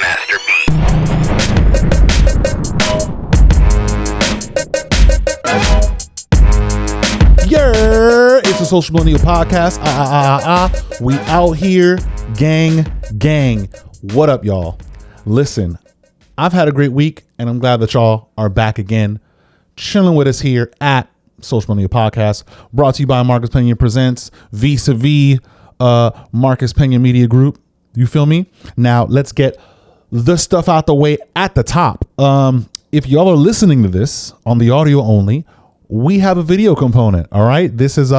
Master Beat. Yerr! It's a Social Millennial podcast. We out here, gang. What up, y'all? Listen, I've had a great week, and I'm glad that y'all are back again, chilling with us here at Social Millennial Podcast, brought to you by Marcus Pena Presents, vis-a-vis Marcus Pena Media Group. You feel me? Now, let's get the stuff out the way at the top. If y'all are listening to this on the audio only, we have a video component. All right. This is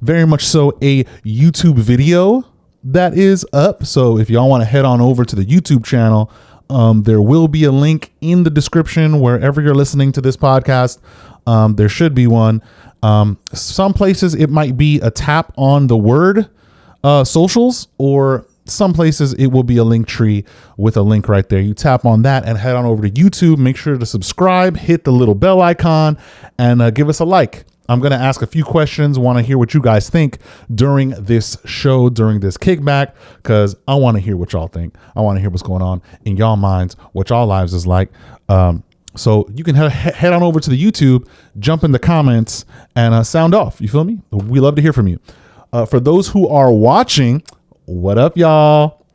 very much so a YouTube video that is up. So if y'all want to head on over to the YouTube channel, there will be a link in the description wherever you're listening to this podcast. There should be one. Some places it might be a tap on the word socials, or some places it will be a link tree with a link right there. You tap on that and head on over to YouTube. Make sure to subscribe, hit the little bell icon, and give us a like. I'm going to ask a few questions. Want to hear what you guys think during this show, during this kickback, because I want to hear what y'all think. I want to hear what's going on in y'all minds, what y'all lives is like. So you can head on over to the YouTube, jump in the comments, and sound off. You feel me? We love to hear from you. For those who are watching, what up, y'all?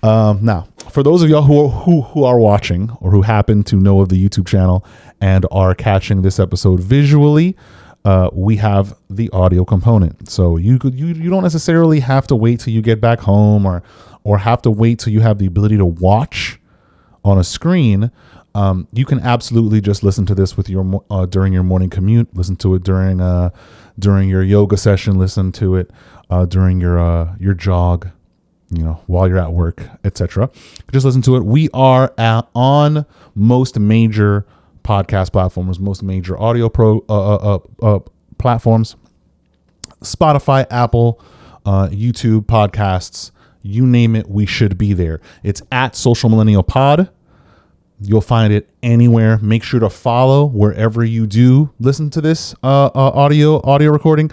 Now, for those of y'all who are watching or who happen to know of the YouTube channel and are catching this episode visually, we have the audio component. So you don't necessarily have to wait till you get back home or have to wait till you have the ability to watch on a screen. You can absolutely just listen to this with your during your morning commute. Listen to it during your yoga session. Listen to it during your jog, while you're at work, etc. Just listen to it. We are on most major podcast platforms, most major audio platforms: Spotify, Apple, YouTube, podcasts, you name it, we should be there. It's at Social Millennial Pod. You'll find it anywhere. Make sure to follow wherever you do listen to this audio recording.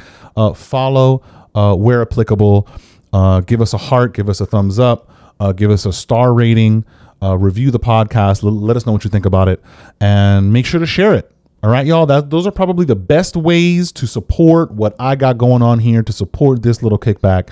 Follow where applicable. Give us a heart. Give us a thumbs up. Give us a star rating. Review the podcast. Let us know what you think about it, and make sure to share it. All right, y'all. Those are probably the best ways to support what I got going on here, to support this little kickback.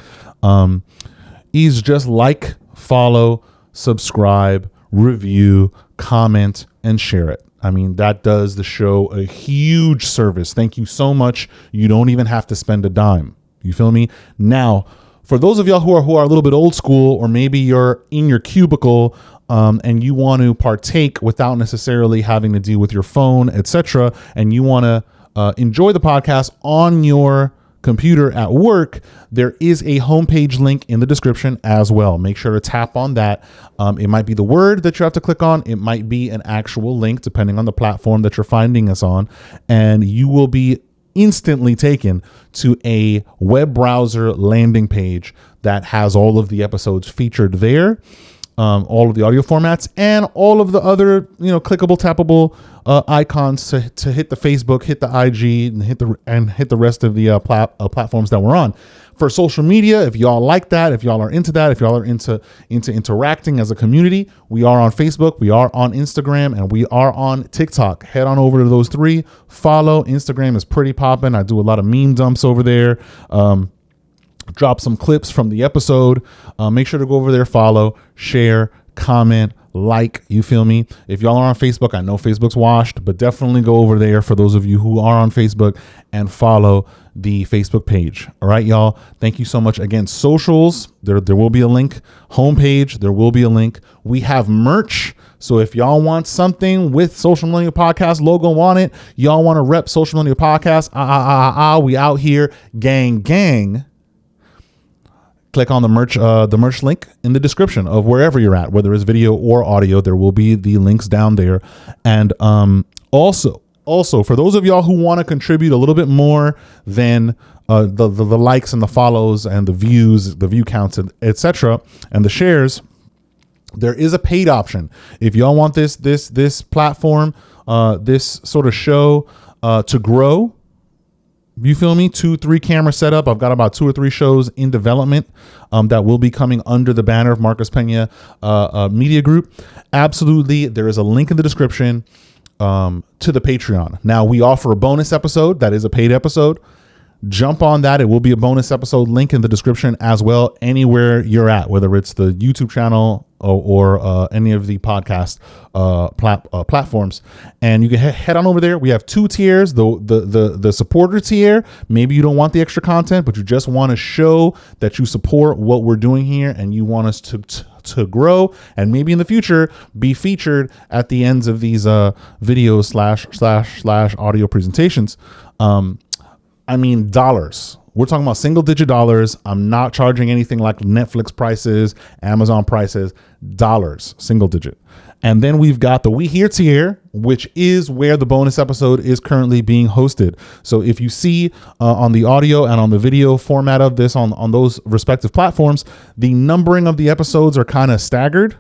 Is just like, follow, subscribe, review, comment, and share it. I mean, that does the show a huge service. Thank you so much. You don't even have to spend a dime. You feel me? Now, for those of y'all who are a little bit old school, or maybe you're in your cubicle and you want to partake without necessarily having to deal with your phone, etc., and you want to enjoy the podcast on your computer at work, there is a homepage link in the description as well. Make sure to tap on that. It might be the word that you have to click on. It might be an actual link, depending on the platform that you're finding us on, and you will be instantly taken to a web browser landing page that has all of the episodes featured there, all of the audio formats, and all of the other, clickable, tappable icons to hit the Facebook, hit the IG, and hit the rest of the platforms that we're on. For social media, if y'all like that, if y'all are into that, if y'all are into interacting as a community, we are on Facebook, we are on Instagram, and we are on TikTok. Head on over to those three. Follow. Instagram is pretty popping. I do a lot of meme dumps over there. Drop some clips from the episode. Make sure to go over there, follow, share, comment, like. You feel me? If y'all are on Facebook, I know Facebook's washed, but definitely go over there for those of you who are on Facebook and follow the Facebook page. All right, y'all. Thank you so much. Again, socials, there will be a link. Homepage, there will be a link. We have merch. So if y'all want something with Social Millennial Podcast logo on it, y'all want to rep Social Millennial Podcast, we out here, gang. Click on the merch link in the description of wherever you're at, whether it's video or audio. There will be the links down there. And also for those of y'all who want to contribute a little bit more than the likes and the follows and the views, the view counts, etc., and the shares, there is a paid option. If y'all want this platform, this sort of show to grow, You feel me? 2-3 camera setup. I've got about 2 or 3 shows in development that will be coming under the banner of Marcus Pena Media Group. Absolutely. There is a link in the description to the Patreon. Now, we offer a bonus episode that is a paid episode. Jump on that. It will be a bonus episode. Link in the description as well, anywhere you're at, whether it's the YouTube channel or any of the podcast platforms. And you can head on over there. We have 2 tiers. The supporter tier, maybe you don't want the extra content, but you just want to show that you support what we're doing here and you want us to grow and maybe in the future be featured at the ends of these videos slash audio presentations. I mean, dollars. We're talking about single digit dollars. I'm not charging anything like Netflix prices, Amazon prices, dollars, single digit. And then we've got the We Here tier, which is where the bonus episode is currently being hosted. So if you see on the audio and on the video format of this on those respective platforms, the numbering of the episodes are kind of staggered,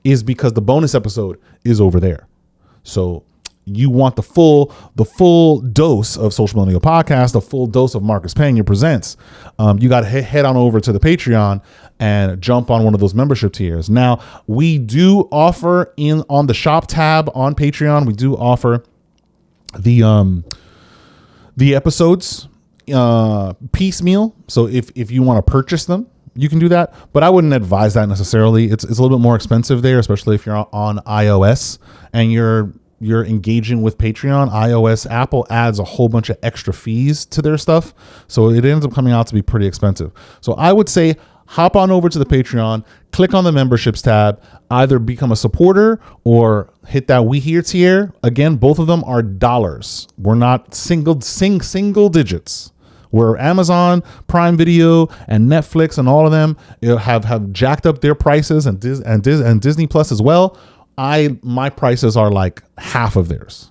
is because the bonus episode is over there. So you want the full dose of Social Millennial Podcast, the full dose of Marcus Pena Presents. You got to head on over to the Patreon and jump on one of those membership tiers. Now, we do offer on the shop tab on Patreon, we do offer the episodes piecemeal. So if you want to purchase them, you can do that, but I wouldn't advise that necessarily. It's a little bit more expensive there, especially if you're on iOS and you're engaging with Patreon. iOS, Apple adds a whole bunch of extra fees to their stuff, so it ends up coming out to be pretty expensive. So I would say hop on over to the Patreon, click on the memberships tab, either become a supporter or hit that We Here tier. Again, both of them are dollars. We're not single digits. Where Amazon Prime Video and Netflix and all of them have jacked up their prices, and Disney Plus as well. My prices are like half of theirs,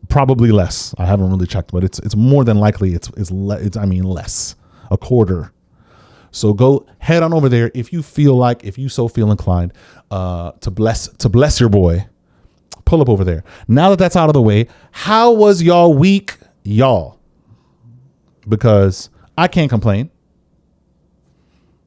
probably less. I haven't really checked, but it's more than likely it's less, a quarter. So go head on over there if you so feel inclined to bless your boy. Pull up over there. Now that that's out of the way, how was y'all week, y'all? Because I can't complain.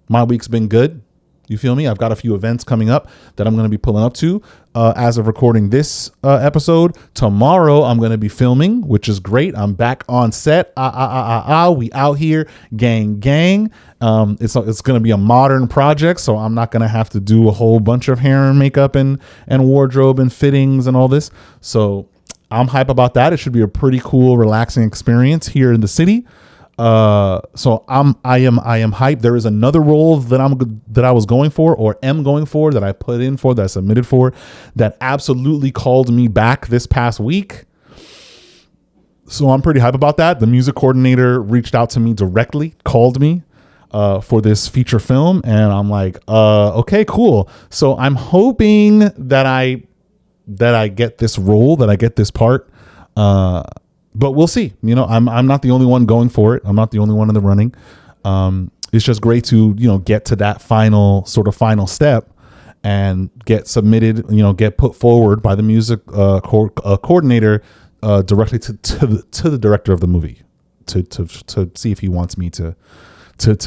My week's been good. You feel me? I've got a few events coming up that I'm going to be pulling up to as of recording this episode. Tomorrow, I'm going to be filming, which is great. I'm back on set. We out here, gang. It's going to be a modern project, so I'm not going to have to do a whole bunch of hair and makeup and wardrobe and fittings and all this. So I'm hype about that. It should be a pretty cool, relaxing experience here in the city. So I am hyped. There is another role that I was going for or am going for that I put in for, that I submitted for, that absolutely called me back this past week. So I'm pretty hype about that. The music coordinator reached out to me directly, called me for this feature film, and I'm like, okay, cool. So I'm hoping that I get this role, that I get this part. But we'll see. You know, I'm not the only one going for it. I'm not the only one in the running. It's just great to, get to that final step and get submitted, get put forward by the music coordinator directly to the director of the movie to see if he wants me to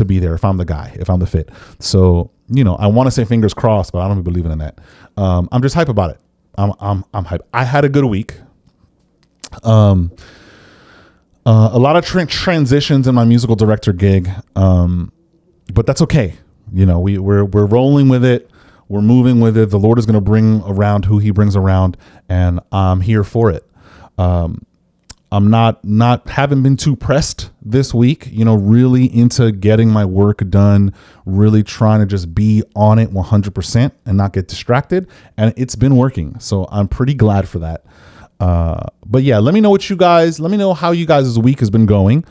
be there, if I'm the guy, if I'm the fit. So, I want to say fingers crossed, but I don't be believing in that. I'm just hype about it. I'm hype. I had a good week. A lot of transitions in my musical director gig, but that's okay. We're rolling with it. We're moving with it. The Lord is going to bring around who He brings around, and I'm here for it. I'm haven't been too pressed this week. Really into getting my work done. Really trying to just be on it 100% and not get distracted, and it's been working. So I'm pretty glad for that. But yeah, let me know how you guys' week has been going,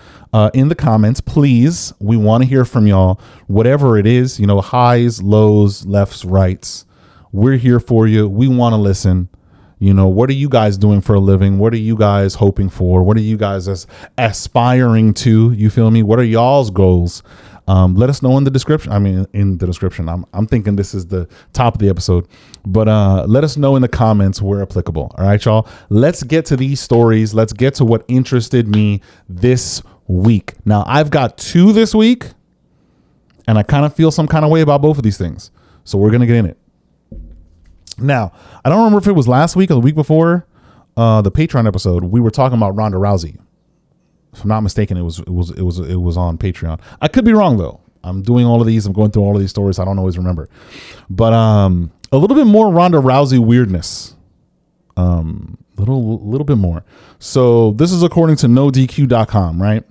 in the comments, please. We want to hear from y'all, whatever it is, highs, lows, lefts, rights. We're here for you. We want to listen. What are you guys doing for a living? What are you guys hoping for? What are you guys aspiring to? You feel me? What are y'all's goals? Let us know in the description. I mean, in the description. I'm thinking this is the top of the episode, but let us know in the comments where applicable. All right, y'all. Let's get to these stories. Let's get to what interested me this week. Now, I've got 2 this week, and I kind of feel some kind of way about both of these things. So we're gonna get in it. Now, I don't remember if it was last week or the week before the Patreon episode. We were talking about Ronda Rousey. If I'm not mistaken, it was on Patreon. I could be wrong though. I'm doing all of these. I'm going through all of these stories. I don't always remember, but a little bit more Ronda Rousey weirdness. Little bit more. So this is according to NoDQ.com, right?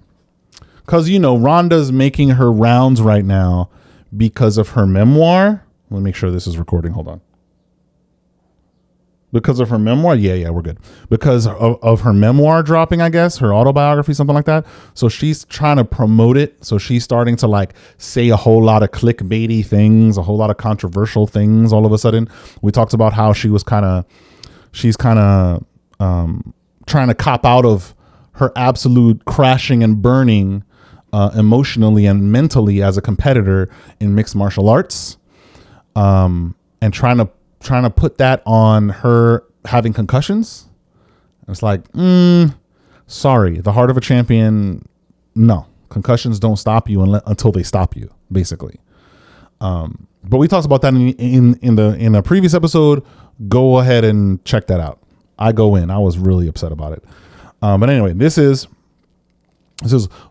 Because Ronda's making her rounds right now because of her memoir. Let me make sure this is recording. Hold on. Because of her memoir? Yeah, we're good. Because of her memoir dropping, I guess, her autobiography, something like that. So she's trying to promote it. So she's starting to like say a whole lot of clickbaity things, a whole lot of controversial things all of a sudden. We talked about how she's kind of trying to cop out of her absolute crashing and burning emotionally and mentally as a competitor in mixed martial arts, and trying to put that on her having concussions. It's like, sorry, the heart of a champion. No, concussions don't stop you until they stop you, basically. But we talked about that in a previous episode. Go ahead and check that out. I was really upset about it. But anyway, this is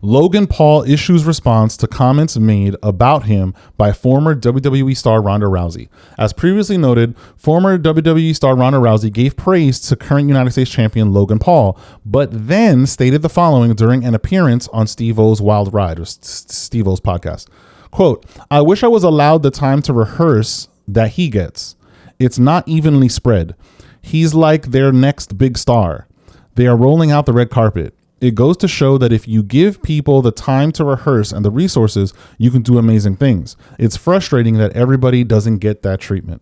Logan Paul issues response to comments made about him by former WWE star Ronda Rousey. As previously noted, former WWE star Ronda Rousey gave praise to current United States champion Logan Paul, but then stated the following during an appearance on Steve-O's Wild Ride, or Steve-O's podcast. Quote, "I wish I was allowed the time to rehearse that he gets. It's not evenly spread. He's like their next big star. They are rolling out the red carpet. It goes to show that if you give people the time to rehearse and the resources, you can do amazing things. It's frustrating that everybody doesn't get that treatment."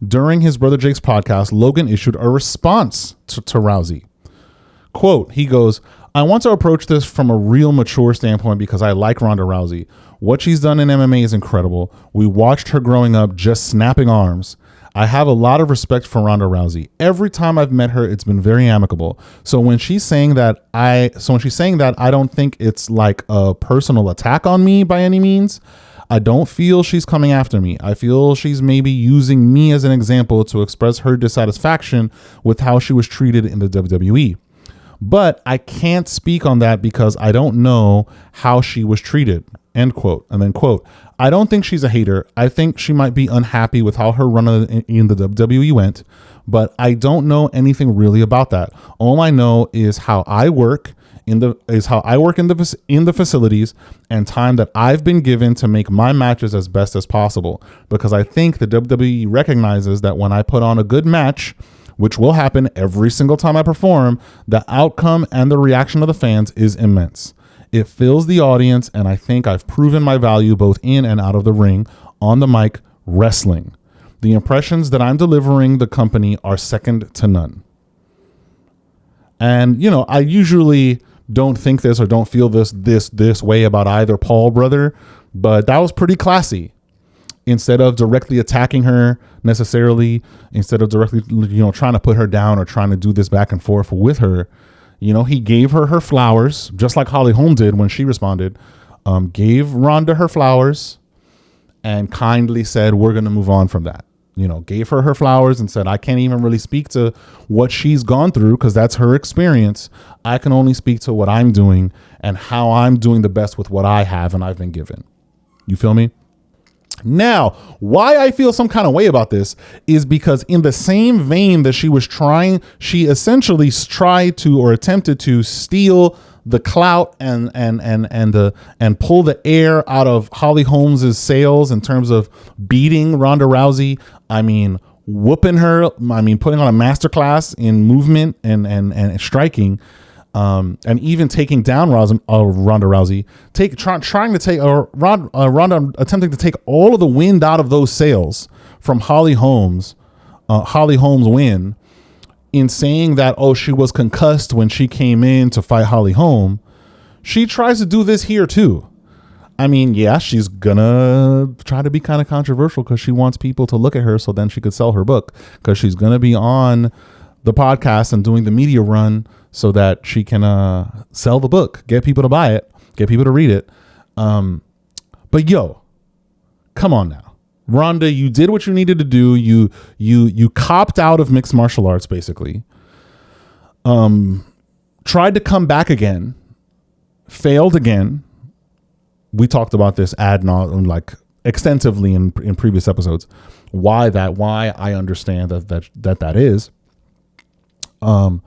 During his Brother Jake's podcast, Logan issued a response to Rousey. Quote, he goes, "I want to approach this from a real mature standpoint because I like Ronda Rousey. What she's done in MMA is incredible. We watched her growing up just snapping arms. I have a lot of respect for Ronda Rousey. Every time I've met her, it's been very amicable. So when she's saying that, I don't think it's like a personal attack on me by any means. I don't feel she's coming after me. I feel she's maybe using me as an example to express her dissatisfaction with how she was treated in the WWE. But I can't speak on that because I don't know how she was treated." End quote. And then quote, "I don't think she's a hater. I think she might be unhappy with how her run in the WWE went, but I don't know anything really about that. All I know is how I work in the facilities and time that I've been given to make my matches as best as possible, because I think the WWE recognizes that when I put on a good match, which will happen every single time I perform, the outcome and the reaction of the fans is immense. It fills the audience, and I think I've proven my value both in and out of the ring, on the mic, wrestling. The impressions that I'm delivering the company are second to none." And, I usually don't think this or don't feel this way about either Paul brother, but that was pretty classy. Instead of directly attacking her necessarily, instead of directly, trying to put her down or trying to do this back and forth with her, he gave her flowers, just like Holly Holm did when she responded, gave Ronda her flowers and kindly said, we're going to move on from that. Gave her flowers and said, I can't even really speak to what she's gone through because that's her experience. I can only speak to what I'm doing and how I'm doing the best with what I have and I've been given. You feel me? Now, why I feel some kind of way about this is because in the same vein that she essentially tried to or attempted to steal the clout and pull the air out of Holly Holmes's sails in terms of beating Ronda Rousey. I mean, whooping her. I mean, putting on a masterclass in movement and striking. And even taking down Ronda Rousey, Ronda attempting to take all of the wind out of those sails from Holly Holm's win, in saying that, she was concussed when she came in to fight Holly Holm. She tries to do this here too. I mean, yeah, she's gonna try to be kind of controversial because she wants people to look at her so then she could sell her book, because she's gonna be on the podcast and doing the media run so that she can sell the book, get people to buy it, get people to read it. But yo, come on now. Ronda, you did what you needed to do. You copped out of mixed martial arts, basically. Tried to come back again, failed again. We talked about this like extensively in previous episodes. Why I understand that is. And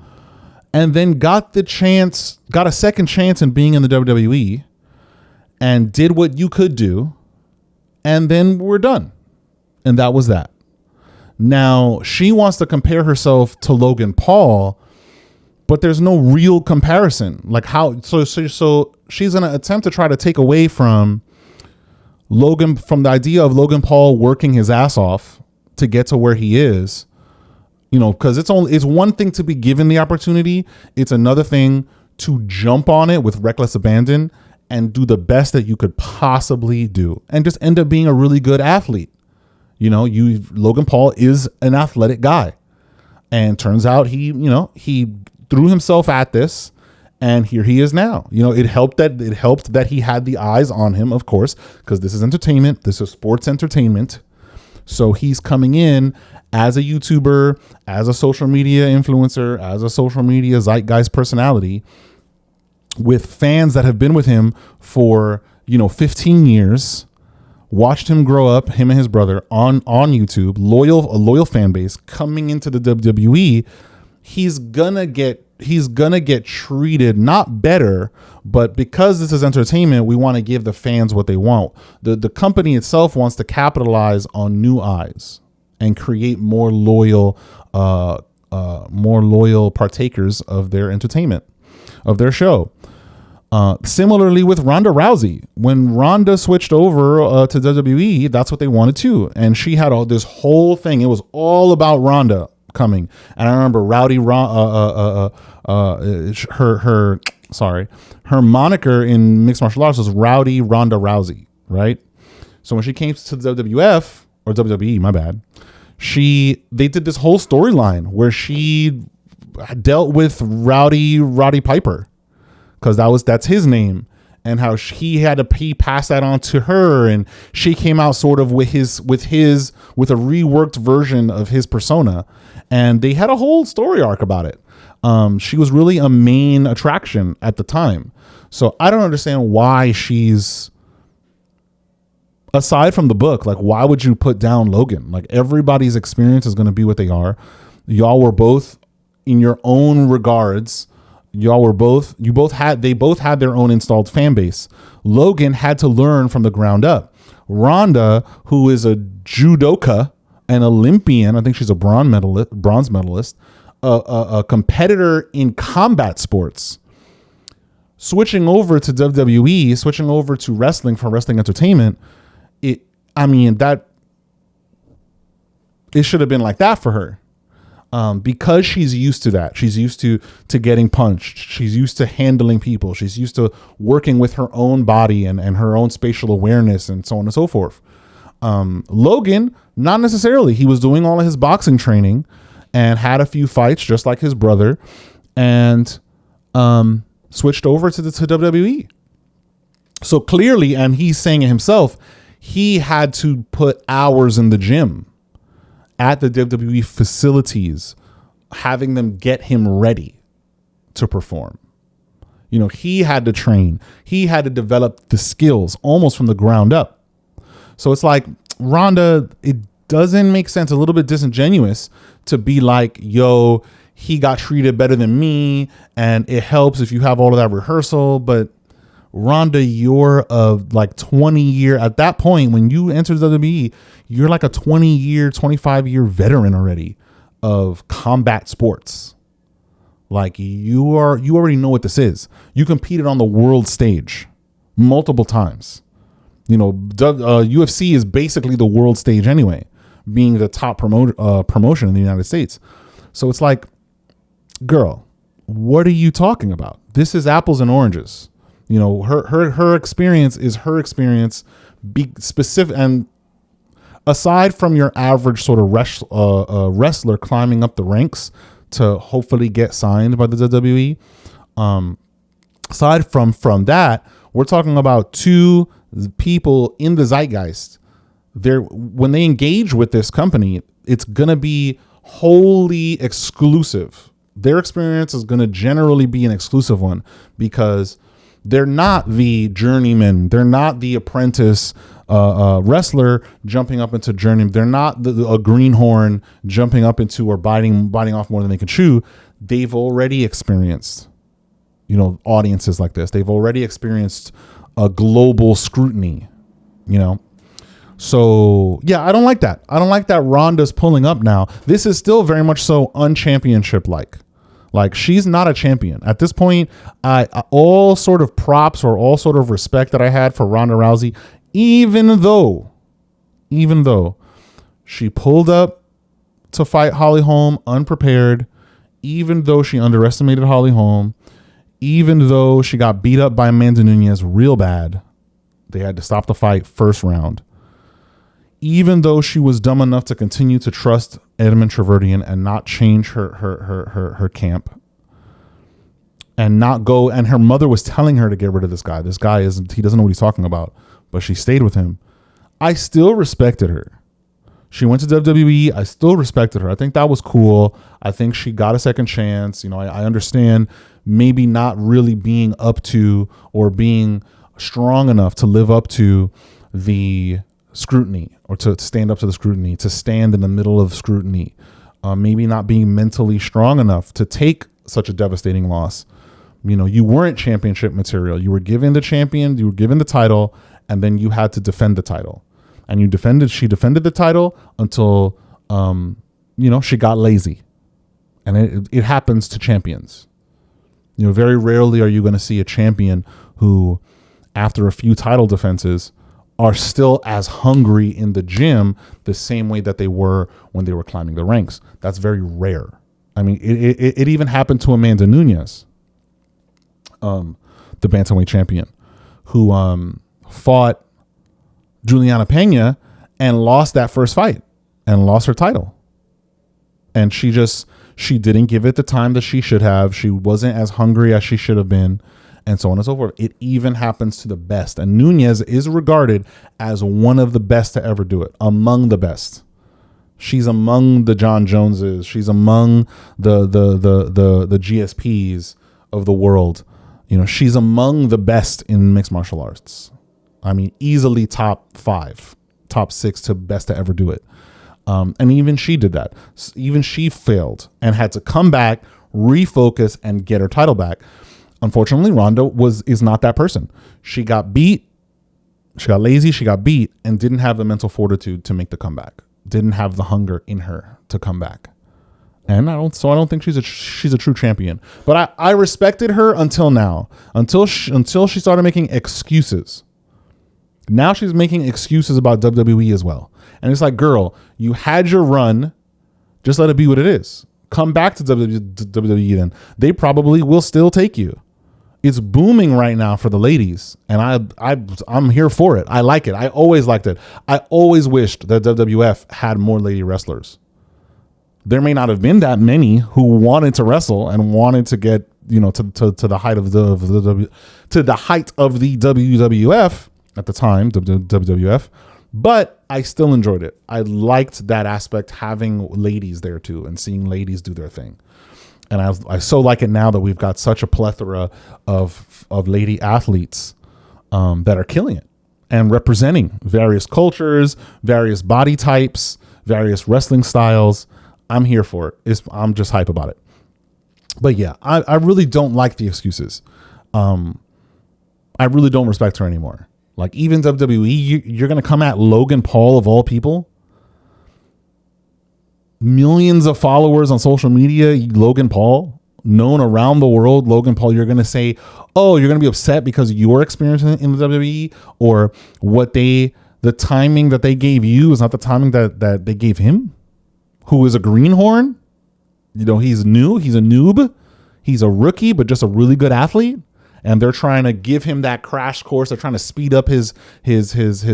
then got a second chance in being in the WWE, and did what you could do, and then we're done. And that was that. Now she wants to compare herself to Logan Paul, but there's no real comparison. Like how? So she's gonna attempt to try to take away from the idea of Logan Paul working his ass off to get to where he is. You know, because it's one thing to be given the opportunity. It's another thing to jump on it with reckless abandon and do the best that you could possibly do, and just end up being a really good athlete. You know, Logan Paul is an athletic guy, and turns out he threw himself at this, and here he is now. You know, it helped that he had the eyes on him, of course, because this is entertainment. This is sports entertainment. So he's coming in as a YouTuber, as a social media influencer, as a social media zeitgeist personality, with fans that have been with him for 15 years, watched him grow up, him and his brother, on YouTube, a loyal fan base. Coming into the WWE, he's gonna get treated not better, but because this is entertainment, we want to give the fans what they want. The company itself wants to capitalize on new eyes and create more loyal partakers of their entertainment, of their show. Similarly with Ronda Rousey, when Ronda switched over to WWE, that's what they wanted too. And she had this whole thing. It was all about Ronda coming. And I remember her moniker in mixed martial arts was Rowdy Ronda Rousey, right? So when she came to the WWF, or WWE, my bad, they did this whole storyline where she dealt with Roddy Piper, because that's his name, and how he passed that on to her, and she came out sort of with a reworked version of his persona, and they had a whole story arc about it. She was really a main attraction at the time. So I don't understand why she's, aside from the book, like, why would you put down Logan? Like, everybody's experience is going to be what they are. Y'all were both, in your own regards, they both had their own installed fan base. Logan had to learn from the ground up. Ronda, who is a judoka, an Olympian, I think she's a bronze medalist, a competitor in combat sports, switching over to WWE, switching over to wrestling for wrestling entertainment. It should have been like that for her. Because she's used to that. She's used to getting punched. She's used to handling people. She's used to working with her own body and her own spatial awareness and so on and so forth. Logan, not necessarily. He was doing all of his boxing training and had a few fights just like his brother, and switched over to WWE. So clearly, and he's saying it himself, he had to put hours in the gym at the WWE facilities, having them get him ready to perform. You know, he had to train. He had to develop the skills almost from the ground up. So it's like, Ronda, it doesn't make sense, a little bit disingenuous to be like, yo, he got treated better than me, and it helps if you have all of that rehearsal. But Ronda, you're like 20 year, at that point when you entered WWE, you're like a 20-year, 25-year veteran already of combat sports. Like, you already know what this is. You competed on the world stage multiple times. You know, UFC is basically the world stage anyway, being the top promotion in the United States. So it's like, girl, what are you talking about? This is apples and oranges. You know, her experience is her experience, be specific, and aside from your average sort of wrestler climbing up the ranks to hopefully get signed by the WWE, aside from that, we're talking about two people in the zeitgeist. When they engage with this company, it's gonna be wholly exclusive. Their experience is gonna generally be an exclusive one because they're not the journeyman. They're not the apprentice wrestler jumping up into journeyman. They're not a greenhorn jumping up into or biting off more than they can chew. They've already experienced, you know, audiences like this. They've already experienced a global scrutiny, you know. So yeah, I don't like that. I don't like that Ronda's pulling up now. This is still very much so unchampionship like. Like, she's not a champion at this point. All sort of props or all sort of respect that I had for Ronda Rousey, even though she pulled up to fight Holly Holm unprepared, even though she underestimated Holly Holm, even though she got beat up by Amanda Nunes real bad, they had to stop the fight first round. Even though she was dumb enough to continue to trust Edmund Traverdian and not change her camp and not go, and her mother was telling her to get rid of this guy. This guy he doesn't know what he's talking about, but she stayed with him. I still respected her. She went to WWE. I still respected her. I think that was cool. I think she got a second chance. You know, I understand maybe not really being up to or being strong enough to live up to the scrutiny or to stand up to the scrutiny, to stand in the middle of scrutiny, maybe not being mentally strong enough to take such a devastating loss. You know, you weren't championship material. You were given the champion, you were given the title, and then you had to defend the title. And she defended the title until, you know, she got lazy. And it happens to champions. You know, very rarely are you going to see a champion who, after a few title defenses, are still as hungry in the gym the same way that they were when they were climbing the ranks. That's very rare. I mean, it even happened to Amanda Nunes, the bantamweight champion, who fought Juliana Pena and lost that first fight and lost her title. And she didn't give it the time that she should have. She wasn't as hungry as she should have been, and so on and so forth. It even happens to the best. And Nunes is regarded as one of the best to ever do it, among the best. She's among the John Joneses. She's among the GSPs of the world. You know, she's among the best in mixed martial arts. I mean, easily top 5, top 6 to best to ever do it. And even she did that. Even she failed and had to come back, refocus, and get her title back. Unfortunately, Ronda is not that person. She got beat, she got lazy, she got beat, and didn't have the mental fortitude to make the comeback. Didn't have the hunger in her to come back. And I don't think she's a true champion. But I respected her until now, until she started making excuses. Now she's making excuses about WWE as well. And it's like, girl, you had your run, just let it be what it is. Come back to WWE then. They probably will still take you. It's booming right now for the ladies, and I'm here for it. I like it. I always liked it. I always wished that WWF had more lady wrestlers. There may not have been that many who wanted to wrestle and wanted to get, you know, to the height of the WWF at the time, WWF, but I still enjoyed it. I liked that aspect, having ladies there too and seeing ladies do their thing. And I so like it now that we've got such a plethora of lady athletes that are killing it and representing various cultures, various body types, various wrestling styles. I'm here for it. I'm just hype about it. But yeah, I really don't like the excuses. I really don't respect her anymore. Like, even WWE, you're going to come at Logan Paul of all people. Millions of followers on social media, Logan Paul, known around the world, Logan Paul, you're going to say, oh, you're going to be upset because you're experiencing in the WWE, or the timing that they gave you is not the timing that they gave him, who is a greenhorn. You know, he's new, he's a noob, he's a rookie, but just a really good athlete. and they're trying to give him that crash course. They're trying to speed up his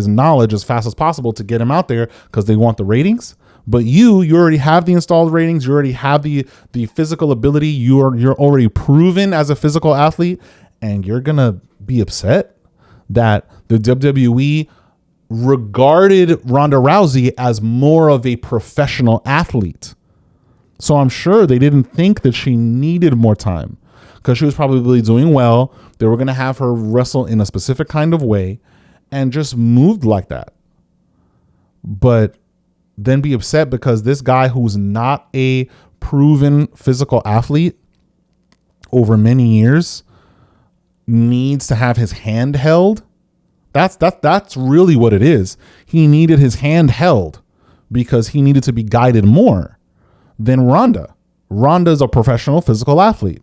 knowledge as fast as possible to get him out there because they want the ratings. But you already have the installed ratings. You already have the physical ability. You're already proven as a physical athlete, and you're gonna be upset that the WWE regarded Ronda Rousey as more of a professional athlete. So I'm sure they didn't think that she needed more time because she was probably doing well. They were going to have her wrestle in a specific kind of way and just moved like that. But then be upset because this guy who's not a proven physical athlete over many years needs to have his hand held. That's really what it is. He needed his hand held because he needed to be guided more than Ronda. Ronda's a professional physical athlete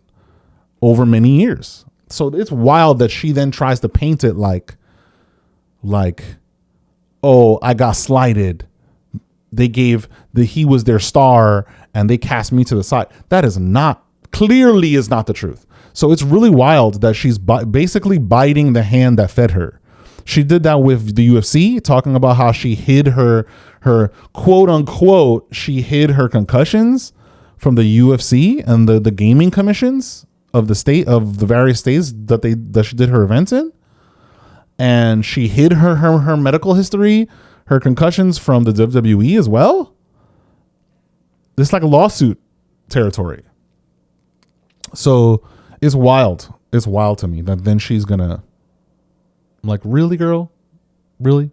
over many years. So it's wild that she then tries to paint it like, oh, I got slighted. He was their star and they cast me to the side. That is clearly not the truth. So it's really wild that she's basically biting the hand that fed her. She did that with the UFC, talking about how she hid her quote unquote, she hid her concussions from the UFC and the gaming commissions of the various states that she did her events in. And she hid her medical history, her concussions from the WWE as well. This is like a lawsuit territory. So it's wild. It's wild to me that then she's gonna, I'm like, really, girl? Really?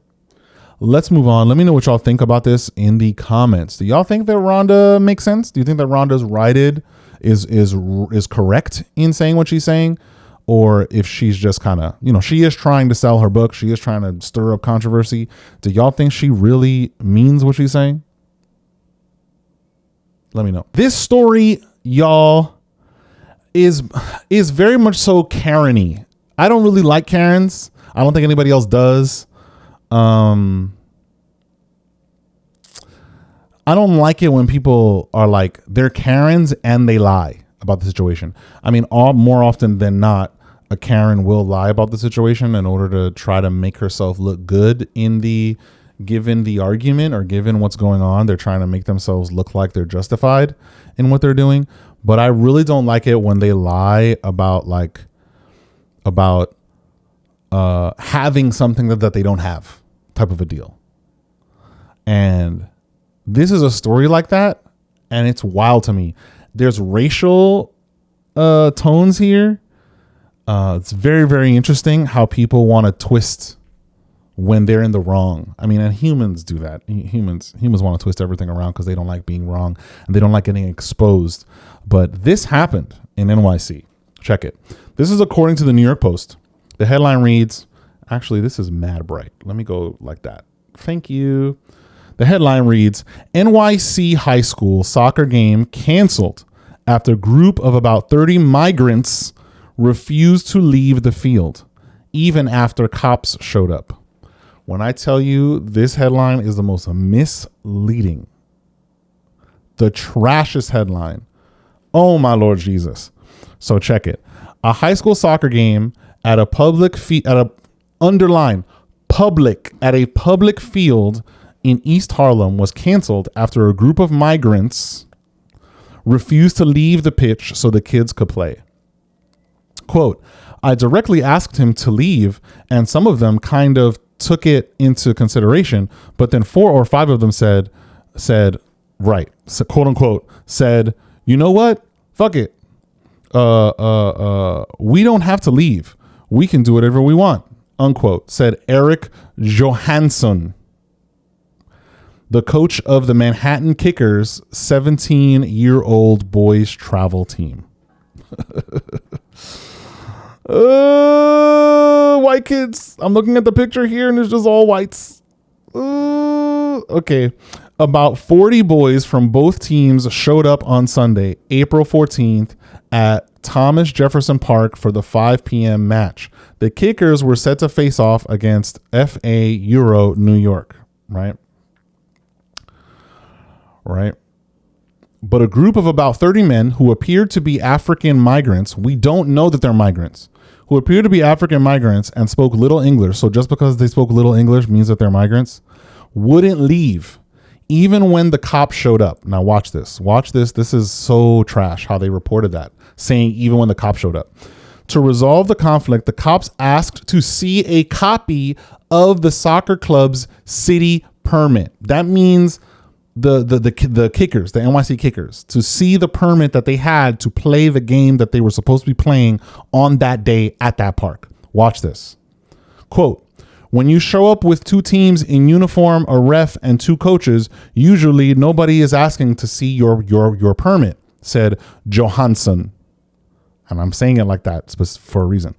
Let's move on. Let me know what y'all think about this in the comments. Do y'all think that Ronda makes sense? Do you think that Ronda's righted is correct in saying what she's saying? Or if she's just kind of, she is trying to sell her book. She is trying to stir up controversy. Do y'all think she really means what she's saying? Let me know. This story, y'all, is very much so Karen-y. I don't really like Karens. I don't think anybody else does. I don't like it when people are like, they're Karens and they lie about the situation. I mean, more often than not, a Karen will lie about the situation in order to try to make herself look good given the argument or given what's going on. They're trying to make themselves look like they're justified in what they're doing. But I really don't like it when they lie about having something that they don't have, type of a deal. And this is a story like that, and it's wild to me. There's racial tones here. It's very, very interesting how people want to twist when they're in the wrong. I mean, and humans do that. Humans want to twist everything around because they don't like being wrong and they don't like getting exposed. But this happened in NYC. Check it. This is according to the New York Post. The headline reads, actually, this is mad bright. Let me go like that. Thank you. The headline reads, NYC high school soccer game canceled after group of about 30 migrants refused to leave the field, even after cops showed up. When I tell you this headline is the most misleading, the trashiest headline. Oh my Lord Jesus. So check it. A high school soccer game at a public field in East Harlem was canceled after a group of migrants refused to leave the pitch so the kids could play. Quote, I directly asked him to leave, and some of them kind of took it into consideration, but then 4 or 5 of them said, right, so quote unquote, said, you know what? Fuck it. We don't have to leave. We can do whatever we want, unquote, said Eric Johansson, the coach of the Manhattan Kickers 17-year-old boys travel team. White kids. I'm looking at the picture here and it's just all whites. Okay. About 40 boys from both teams showed up on Sunday, April 14th at Thomas Jefferson Park for the 5 p.m. match. The Kickers were set to face off against FA Euro New York, right? But but a group of about 30 men who appeared to be African migrants, we don't know that they're migrants, who appeared to be African migrants and spoke little English, so just because they spoke little English means that they're migrants, wouldn't leave even when the cops showed up. Now watch this. Watch this. This is so trash how they reported that, saying even when the cops showed up. To resolve the conflict, the cops asked to see a copy of the soccer club's city permit. That means the kickers, the NYC kickers, to see the permit that they had to play the game that they were supposed to be playing on that day at that park. Watch this. Quote, when you show up with two teams in uniform, a ref, and two coaches, usually nobody is asking to see your permit, said Johansson. And I'm saying it like that for a reason.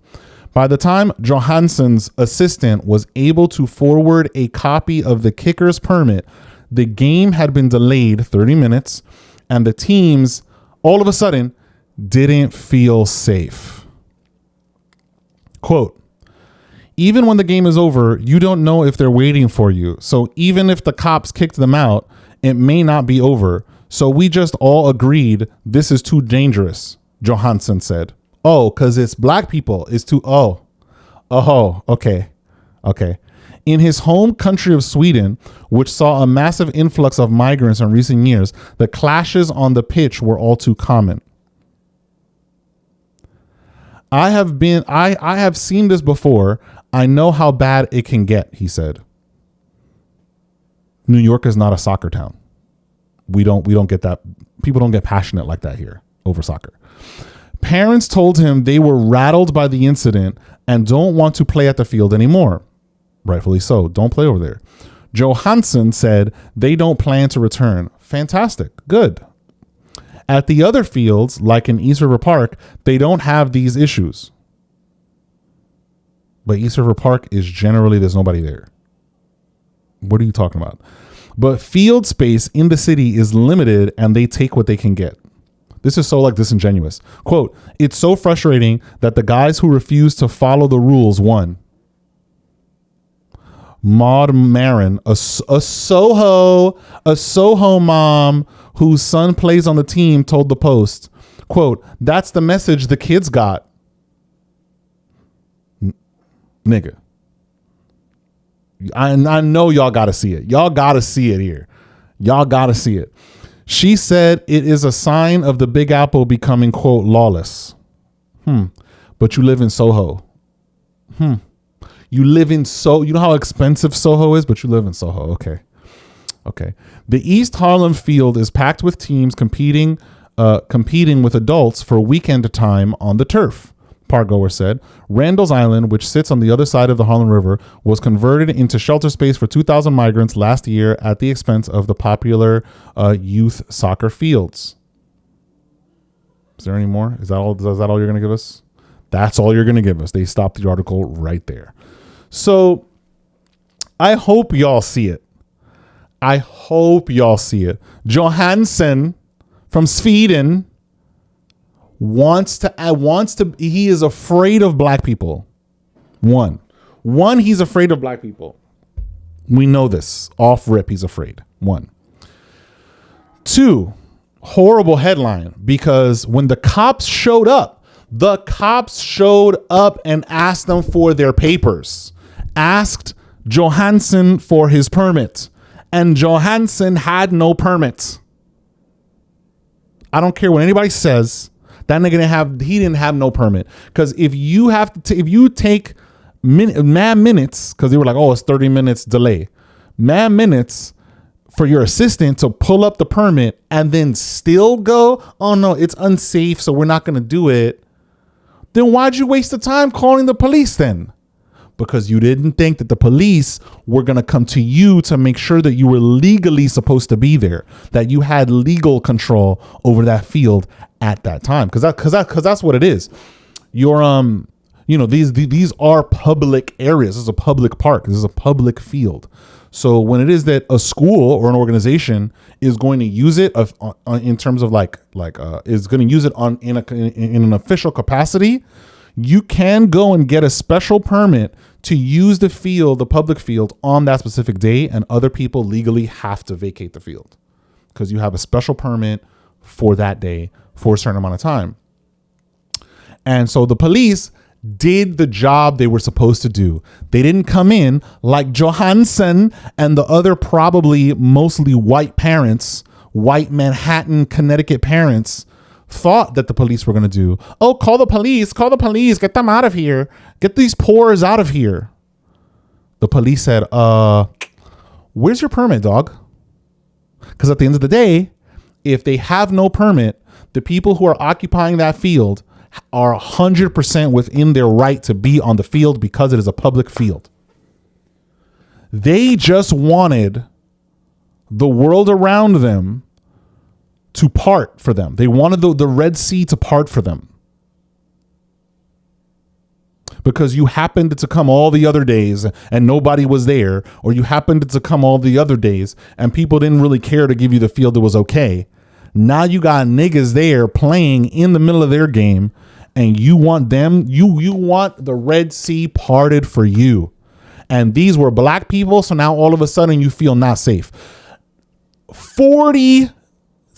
By the time Johansson's assistant was able to forward a copy of the kicker's permit, the game had been delayed 30 minutes, and the teams all of a sudden didn't feel safe. Quote, even when the game is over, you don't know if they're waiting for you. So even if the cops kicked them out, it may not be over. So we just all agreed this is too dangerous, Johansson said. Oh, because it's black people. It's too, okay. In his home country of Sweden, which saw a massive influx of migrants in recent years, the clashes on the pitch were all too common. I have seen this before. I know how bad it can get, he said. New York is not a soccer town. We don't get that. People don't get passionate like that here over soccer. Parents told him they were rattled by the incident and don't want to play at the field anymore. Rightfully so. Don't play over there. Johansson said they don't plan to return. Fantastic. Good. At the other fields, like in East River Park, they don't have these issues. But East River Park is generally, there's nobody there. What are you talking about? But field space in the city is limited and they take what they can get. This is so like disingenuous. Quote, it's so frustrating that the guys who refuse to follow the rules won. Maud Marin, a Soho mom whose son plays on the team, told the Post, quote, that's the message the kids got. Nigga. I know y'all got to see it. Y'all got to see it here. Y'all got to see it. She said it is a sign of the Big Apple becoming, quote, lawless. But you live in Soho. You live in you know how expensive Soho is, but you live in Soho. Okay. The East Harlem field is packed with teams competing with adults for weekend time on the turf. Parkgoer said. Randall's Island, which sits on the other side of the Harlem River, was converted into shelter space for 2,000 migrants last year at the expense of the popular youth soccer fields. Is there any more? Is that all you're going to give us? That's all you're going to give us. They stopped the article right there. So I hope y'all see it. Johansson from Sweden he is afraid of black people. One, he's afraid of black people. We know this. Off rip, he's afraid. One. Two, horrible headline, because when the cops showed up and asked them for their papers, asked Johansson for his permit, and Johansson had no permit. I don't care what anybody says. That nigga didn't have no permit. Because if you take mad minutes, because they were like, oh, it's 30 minutes delay, mad minutes for your assistant to pull up the permit and then still go, oh no, it's unsafe, so we're not going to do it. Then why'd you waste the time calling the police then? Because you didn't think that the police were going to come to you to make sure that you were legally supposed to be there, that you had legal control over that field at that time. Because that's what it is. These are public areas. This is a public park. This is a public field. So when it is that a school or an organization is going to use it in terms of is going to use it in an official capacity, you can go and get a special permit to use the public field on that specific day, and other people legally have to vacate the field because you have a special permit for that day for a certain amount of time. And so the police did the job they were supposed to do. They didn't come in like Johansson and the other probably mostly white parents, white Manhattan, Connecticut parents thought that the police were going to do. Oh, call the police, get them out of here. Get these poors out of here. The police said, where's your permit, dog? Because at the end of the day, if they have no permit, the people who are occupying that field are 100% within their right to be on the field because it is a public field. They just wanted the world around them to part for them. They wanted the Red Sea to part for them. Because you happened to come all the other days and nobody was there, or you happened to come all the other days and people didn't really care to give you the field that was okay. Now you got niggas there playing in the middle of their game, and you want them, you want the Red Sea parted for you. And these were black people, so now all of a sudden you feel not safe. 40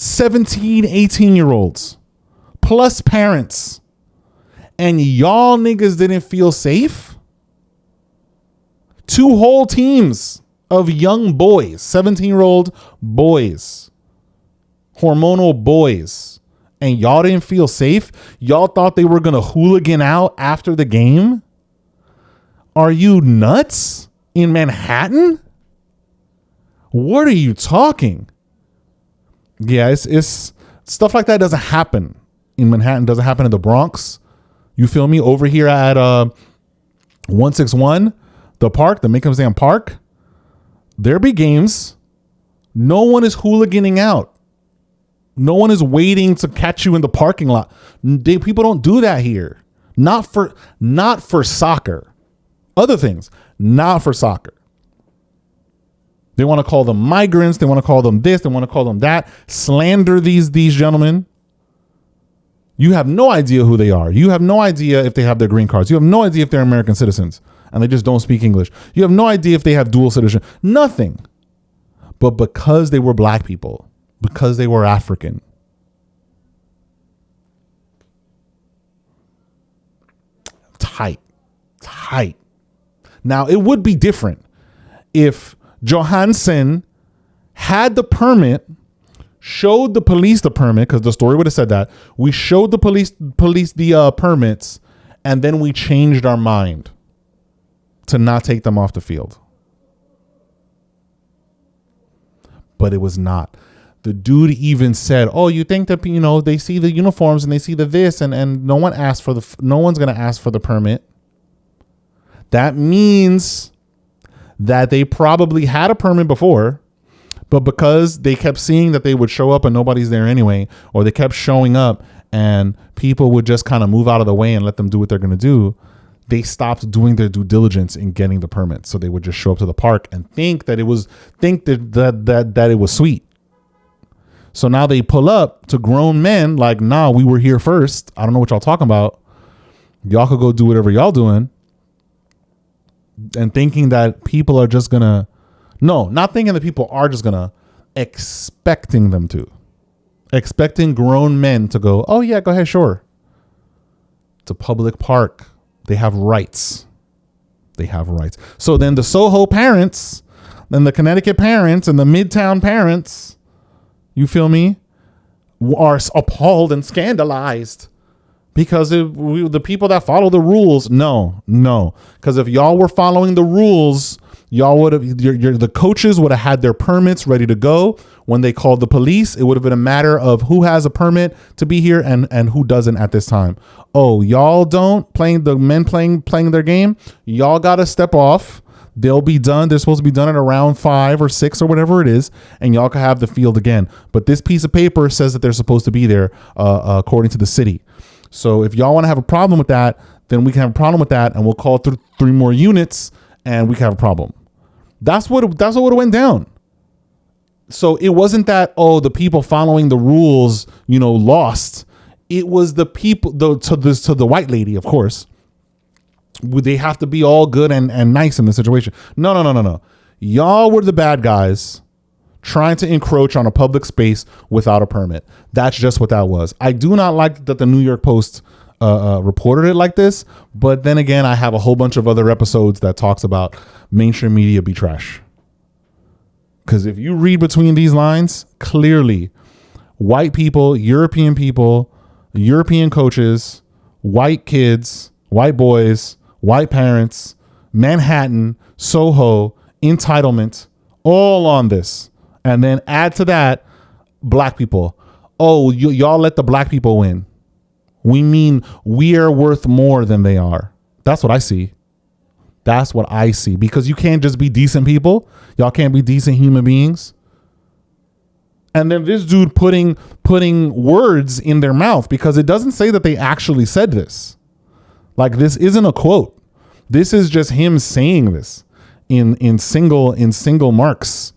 17, 18-year-olds plus parents, and y'all niggas didn't feel safe? 2 whole teams of young boys, 17-year-old boys, hormonal boys, and y'all didn't feel safe? Y'all thought they were gonna hooligan out after the game? Are you nuts? In Manhattan? What are you talking? Yeah, it's stuff like that doesn't happen in Manhattan, doesn't happen in the Bronx. You feel me? Over here at 161, the park, the Macomb Park, there be games. No one is hooliganing out. No one is waiting to catch you in the parking lot. People don't do that here. Not for soccer. Other things, not for soccer. They want to call them migrants. They want to call them this. They want to call them that. Slander these gentlemen. You have no idea who they are. You have no idea if they have their green cards. You have no idea if they're American citizens and they just don't speak English. You have no idea if they have dual citizenship. Nothing. But because they were black people, because they were African, tight. Now, it would be different if Johansson had the permit, showed the police the permit, because the story would have said that. We showed the police the permits, and then we changed our mind to not take them off the field. But it was not. The dude even said, oh, you think that, they see the uniforms and they see the this, and no one's going to ask for the permit. That means that they probably had a permit before, but because they kept seeing that they would show up and nobody's there anyway, or they kept showing up and people would just kind of move out of the way and let them do what they're going to do, they stopped doing their due diligence in getting the permit. So they would just show up to the park and think that it was sweet. So now they pull up to grown men like, nah, we were here first. I don't know what y'all talking about. Y'all could go do whatever y'all doing. And thinking that people are just gonna, not thinking that people are just gonna, expecting them to. Expecting grown men to go, oh yeah, go ahead, sure. It's a public park. They have rights. So then the Soho parents, then the Connecticut parents and the Midtown parents, you feel me, are appalled and scandalized. Because the people that follow the rules, no. Because if y'all were following the rules, y'all would have, the coaches would have had their permits ready to go. When they called the police, it would have been a matter of who has a permit to be here and who doesn't at this time. Oh, y'all don't, playing their game, y'all got to step off. They'll be done. They're supposed to be done at around 5 or 6 or whatever it is, and y'all can have the field again. But this piece of paper says that they're supposed to be there according to the city. So if y'all want to have a problem with that, then we can have a problem with that, and we'll call through 3 more units, and we can have a problem. That's what would have went down. So it wasn't that, the people following the rules, lost. It was the people, to the white lady, of course. Would they have to be all good and nice in this situation? No. Y'all were the bad guys trying to encroach on a public space without a permit. That's just what that was. I do not like that the New York Post reported it like this, but then again, I have a whole bunch of other episodes that talks about mainstream media be trash. Because if you read between these lines, clearly white people, European coaches, white kids, white boys, white parents, Manhattan, Soho, entitlement, all on this. And then add to that black people. Oh, y'all let the black people win. We mean we are worth more than they are. That's what I see. That's what I see. Because you can't just be decent people. Y'all can't be decent human beings. And then this dude putting words in their mouth, because it doesn't say that they actually said this. Like, this isn't a quote. This is just him saying this in single marks.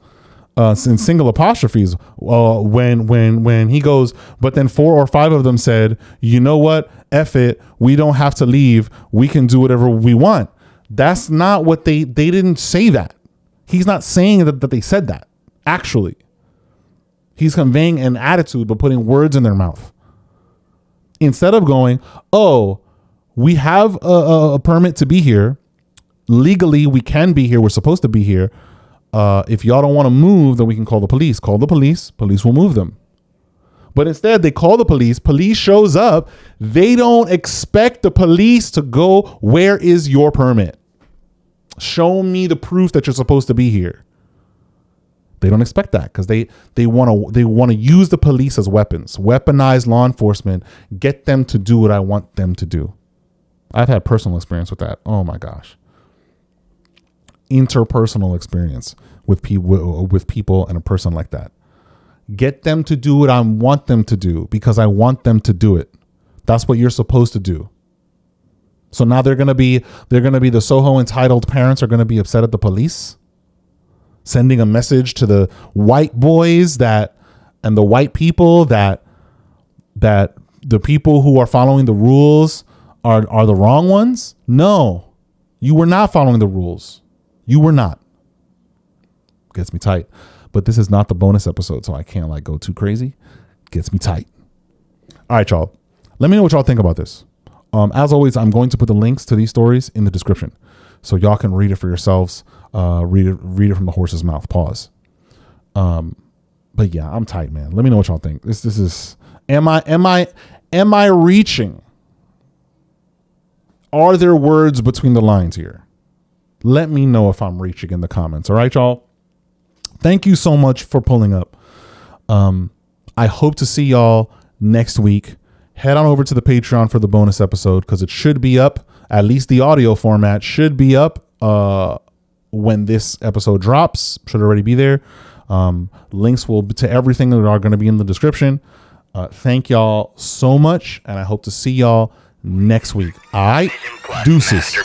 In single apostrophes, when he goes, but then 4 or 5 of them said, you know what? F it. We don't have to leave. We can do whatever we want. That's not what they didn't say that. He's not saying that they said that. Actually, he's conveying an attitude, but putting words in their mouth. Instead of going, oh, we have a permit to be here. Legally, we can be here. We're supposed to be here. If y'all don't want to move, then we can call the police. Call the police. Police will move them. But instead, they call the police. Police shows up. They don't expect the police to go, where is your permit? Show me the proof that you're supposed to be here. They don't expect that because they want to use the police as weapons, weaponize law enforcement, get them to do what I want them to do. I've had personal experience with that. Oh my gosh. Interpersonal experience with people and a person like that. Get them to do what I want them to do because I want them to do it. That's what you're supposed to do. So now they're gonna be the Soho entitled parents are gonna be upset at the police, sending a message to the white boys and the white people that the people who are following the rules are the wrong ones. No, you were not following the rules. You were not. Gets me tight. But this is not the bonus episode, so I can't go too crazy. Gets me tight. All right, y'all. Let me know what y'all think about this. As always, I'm going to put the links to these stories in the description, so y'all can read it for yourselves. Read it from the horse's mouth. Pause. But yeah, I'm tight, man. Let me know what y'all think. This is. Am I reaching? Are there words between the lines here? Let me know if I'm reaching in the comments. All right, y'all. Thank you so much for pulling up. I hope to see y'all next week. Head on over to the Patreon for the bonus episode because it should be up. At least the audio format should be up when this episode drops. Should already be there. Links to everything that are going to be in the description. Thank y'all so much, and I hope to see y'all next week. All right, deuces.